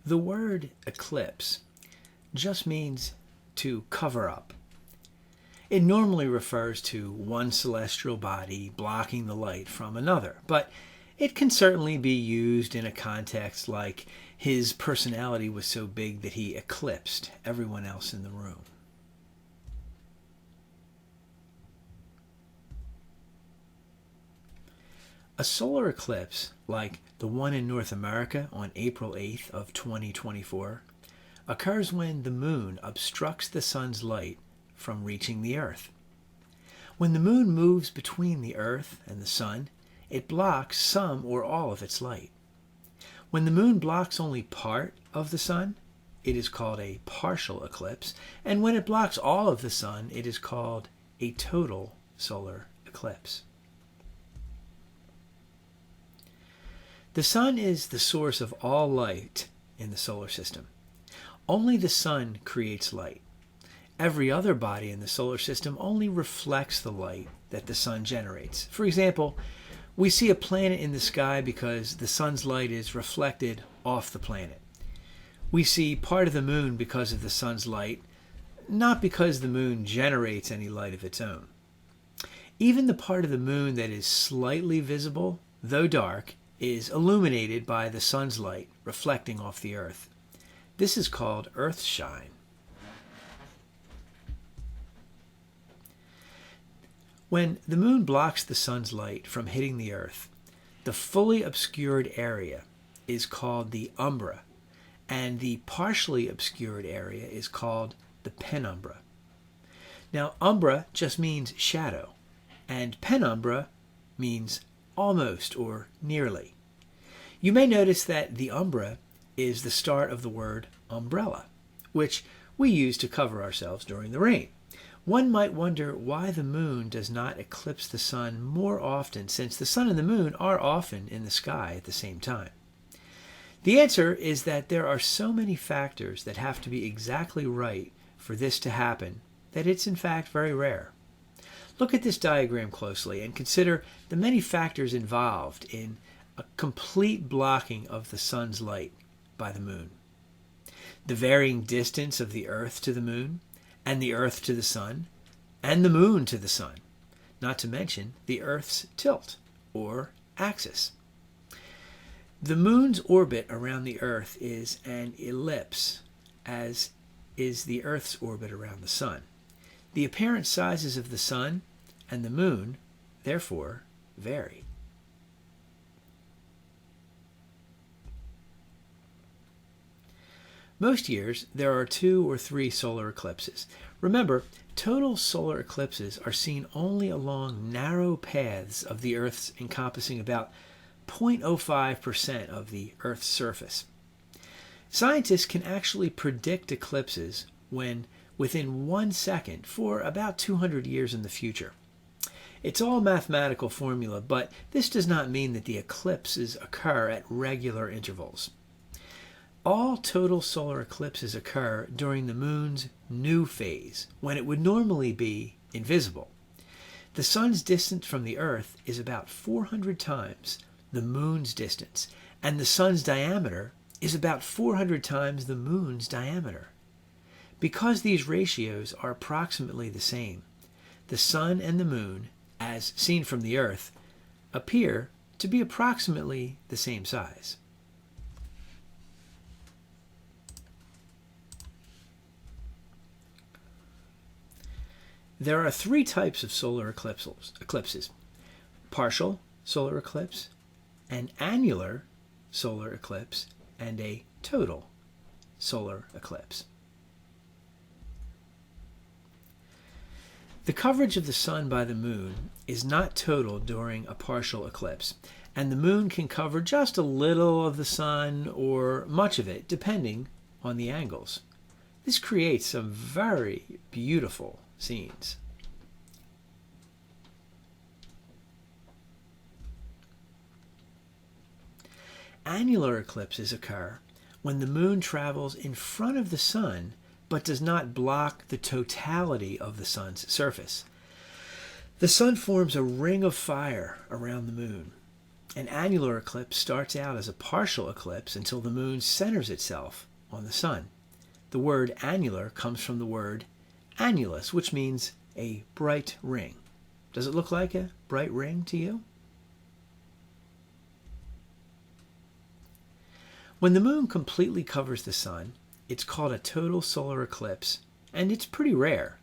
The word eclipse just means to cover up. It normally refers to one celestial body blocking the light from another, but it can certainly be used in a context like his personality was so big that he eclipsed everyone else in the room. A solar eclipse, like the one in North America on April 8th of 2024, occurs when the moon obstructs the sun's light from reaching the earth. When the moon moves between the earth and the sun, it blocks some or all of its light. When the moon blocks only part of the sun, it is called a partial eclipse, and when it blocks all of the sun, it is called a total solar eclipse. The sun is the source of all light in the solar system. Only the sun creates light. Every other body in the solar system only reflects the light that the sun generates. For example, we see a planet in the sky because the sun's light is reflected off the planet. We see part of the moon because of the sun's light, not because the moon generates any light of its own. Even the part of the moon that is slightly visible, though dark, is illuminated by the sun's light reflecting off the earth. This is called earthshine. When the moon blocks the sun's light from hitting the earth, the fully obscured area is called the umbra, and the partially obscured area is called the penumbra. Now, umbra just means shadow, and penumbra means almost or nearly. You may notice that the umbra is the start of the word umbrella, which we use to cover ourselves during the rain. One might wonder why the moon does not eclipse the sun more often, since the sun and the moon are often in the sky at the same time. The answer is that there are so many factors that have to be exactly right for this to happen that it's in fact very rare. Look at this diagram closely and consider the many factors involved in a complete blocking of the sun's light by the moon. The varying distance of the Earth to the moon, and the Earth to the sun, and the moon to the sun, not to mention the Earth's tilt, or axis. The moon's orbit around the Earth is an ellipse, as is the Earth's orbit around the sun. The apparent sizes of the sun and the moon, therefore, vary. Most years, there are 2 or 3 solar eclipses. Remember, total solar eclipses are seen only along narrow paths of the Earth's encompassing about 0.05% of the Earth's surface. Scientists can actually predict eclipses when within 1 second for about 200 years in the future. It's all mathematical formula, but this does not mean that the eclipses occur at regular intervals. All total solar eclipses occur during the moon's new phase, when it would normally be invisible. The sun's distance from the Earth is about 400 times the moon's distance, and the sun's diameter is about 400 times the moon's diameter. Because these ratios are approximately the same, the sun and the moon, as seen from the Earth, appear to be approximately the same size. There are 3 types of solar eclipses: partial solar eclipse, an annular solar eclipse, and a total solar eclipse. The coverage of the sun by the moon is not total during a partial eclipse, and the moon can cover just a little of the sun or much of it, depending on the angles. This creates some very beautiful scenes. Annular eclipses occur when the moon travels in front of the sun but does not block the totality of the sun's surface. The sun forms a ring of fire around the moon. An annular eclipse starts out as a partial eclipse until the moon centers itself on the sun. The word annular comes from the word annulus, which means a bright ring. Does it look like a bright ring to you? When the moon completely covers the sun, it's called a total solar eclipse, and it's pretty rare.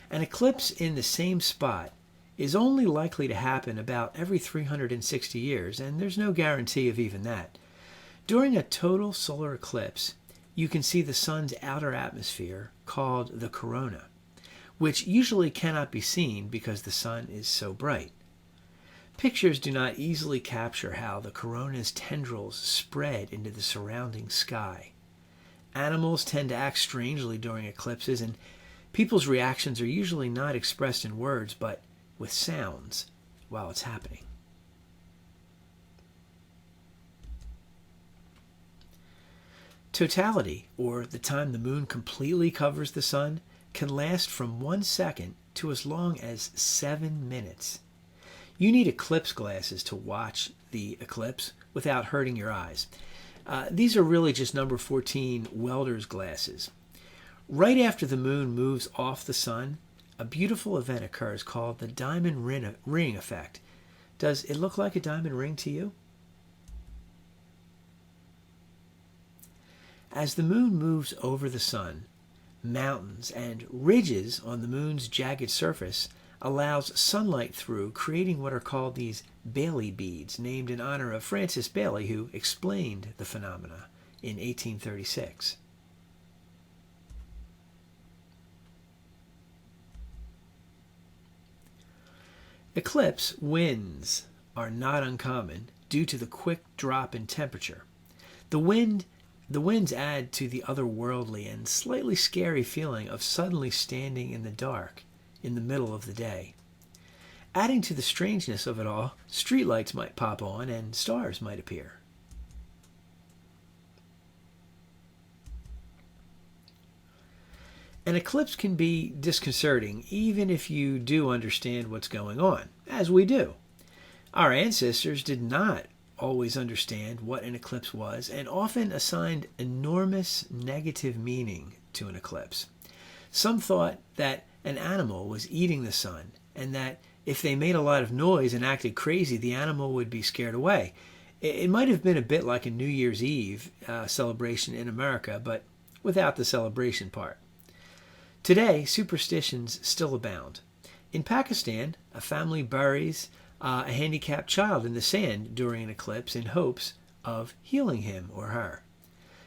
An eclipse in the same spot is only likely to happen about every 360 years, and there's no guarantee of even that. During a total solar eclipse, you can see the sun's outer atmosphere, called the corona, which usually cannot be seen because the sun is so bright. Pictures do not easily capture how the corona's tendrils spread into the surrounding sky. Animals tend to act strangely during eclipses, and people's reactions are usually not expressed in words, but with sounds while it's happening. Totality, or the time the moon completely covers the sun, can last from 1 second to as long as 7 minutes. You need eclipse glasses to watch the eclipse without hurting your eyes. These are really just number 14 welder's glasses. Right after the moon moves off the sun, a beautiful event occurs called the diamond ring effect. Does it look like a diamond ring to you? As the moon moves over the sun, mountains and ridges on the moon's jagged surface allows sunlight through, creating what are called these Bailey beads, named in honor of Francis Bailey, who explained the phenomena in 1836. Eclipse winds are not uncommon due to the quick drop in temperature. The winds add to the otherworldly and slightly scary feeling of suddenly standing in the dark in the middle of the day. Adding to the strangeness of it all, streetlights might pop on and stars might appear. An eclipse can be disconcerting even if you do understand what's going on, as we do. Our ancestors did not always understand what an eclipse was and often assigned enormous negative meaning to an eclipse. Some thought that an animal was eating the sun and that if they made a lot of noise and acted crazy, the animal would be scared away. It might have been a bit like a New Year's Eve celebration in America, but without the celebration part. Today, superstitions still abound. In Pakistan, a family buries a handicapped child in the sand during an eclipse in hopes of healing him or her.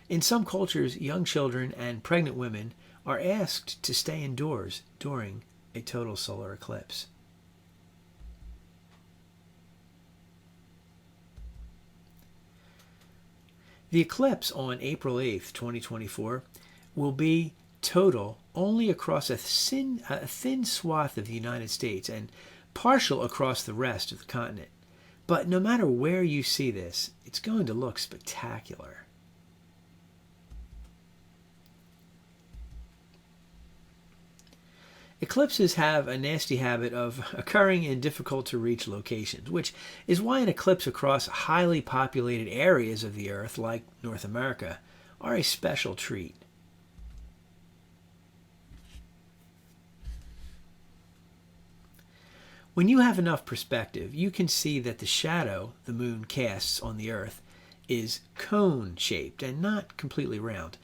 In some cultures, young children and pregnant women are asked to stay indoors during a total solar eclipse. The eclipse on April 8th, 2024 will be total only across a thin swath of the United States and partial across the rest of the continent. But no matter where you see this, it's going to look spectacular. Eclipses have a nasty habit of occurring in difficult-to-reach locations, which is why an eclipse across highly populated areas of the Earth, like North America, are a special treat. When you have enough perspective, you can see that the shadow the moon casts on the Earth is cone-shaped and not completely round.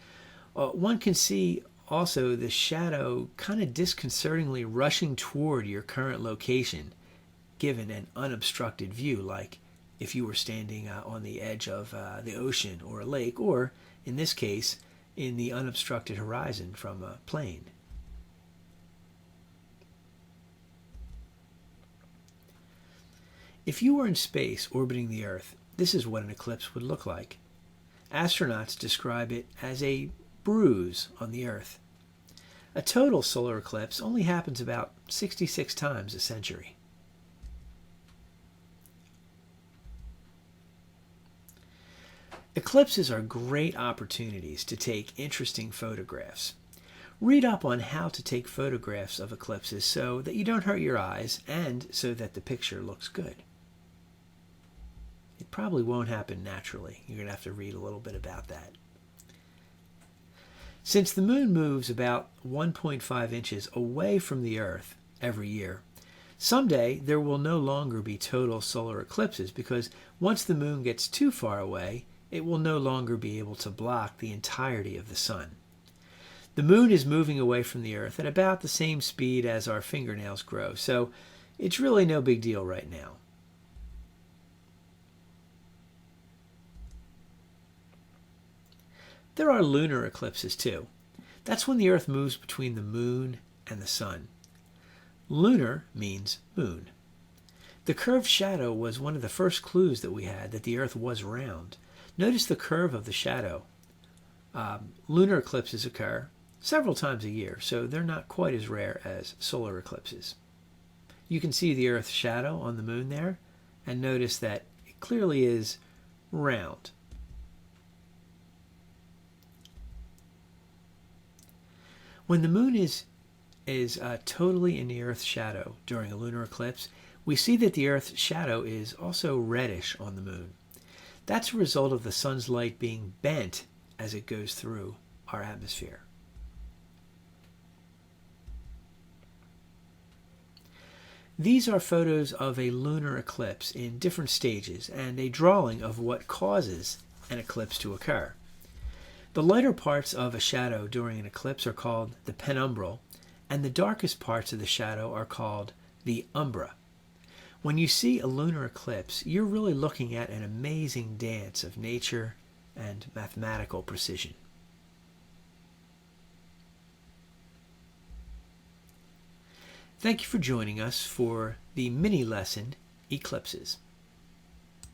One can see also the shadow kind of disconcertingly rushing toward your current location, given an unobstructed view, like if you were standing on the edge of the ocean or a lake, or, in this case, in the unobstructed horizon from a plane. If you were in space orbiting the Earth, this is what an eclipse would look like. Astronauts describe it as a bruise on the Earth. A total solar eclipse only happens about 66 times a century. Eclipses are great opportunities to take interesting photographs. Read up on how to take photographs of eclipses so that you don't hurt your eyes and so that the picture looks good. probably won't happen naturally. You're going to have to read a little bit about that. Since the moon moves about 1.5 inches away from the Earth every year, someday there will no longer be total solar eclipses because once the moon gets too far away, it will no longer be able to block the entirety of the sun. The moon is moving away from the Earth at about the same speed as our fingernails grow, so it's really no big deal right now. There are lunar eclipses too. That's when the Earth moves between the moon and the sun. Lunar means moon. The curved shadow was one of the first clues that we had that the Earth was round. Notice the curve of the shadow. Lunar eclipses occur several times a year, so they're not quite as rare as solar eclipses. You can see the Earth's shadow on the moon there, and notice that it clearly is round. When the moon is totally in the Earth's shadow during a lunar eclipse, we see that the Earth's shadow is also reddish on the moon. That's a result of the sun's light being bent as it goes through our atmosphere. These are photos of a lunar eclipse in different stages and a drawing of what causes an eclipse to occur. The lighter parts of a shadow during an eclipse are called the penumbral, and the darkest parts of the shadow are called the umbra. When you see a lunar eclipse, you're really looking at an amazing dance of nature and mathematical precision. Thank you for joining us for the mini lesson, Eclipses.